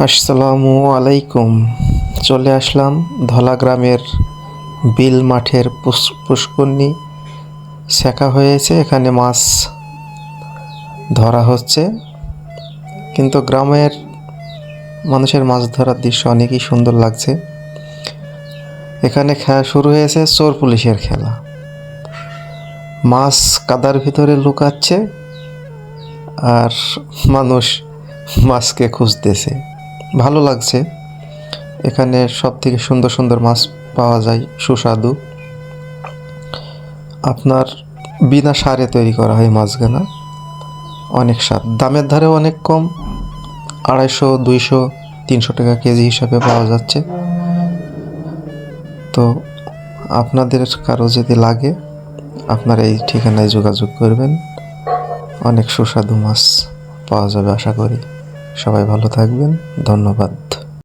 আসসালামু আলাইকুম। চলে আসলাম ধলা গ্রামের বিল মাঠের পুষ্করণী শেখা হয়েছে, এখানে মাছ ধরা হচ্ছে। কিন্তু গ্রামের মানুষের মাছ ধরার দৃশ্য অনেকই সুন্দর লাগছে। এখানে খেলা শুরু হয়েছে চোর পুলিশের খেলা। মাছ কাদার ভিতরে লুকাচ্ছে আর মানুষ মাছকে খুঁজতেছে। ভালো লাগছে। এখানে সব থেকে সুন্দর সুন্দর মাছ পাওয়া যায়, সুস্বাদু। আপনার বিনা সারে তৈরি করা হয় মাছগুলা, অনেক স্বাদ। দামের ধারেও অনেক কম, 250, 200, 300 টাকা কেজি হিসাবে পাওয়া যাচ্ছে। তো আপনাদের কারো যদি লাগে, আপনারা এই ঠিকানায় যোগাযোগ করবেন। অনেক সুস্বাদু মাছ পাওয়া যাবে আশা করি। সবাই ভালো থাকবেন, ধন্যবাদ।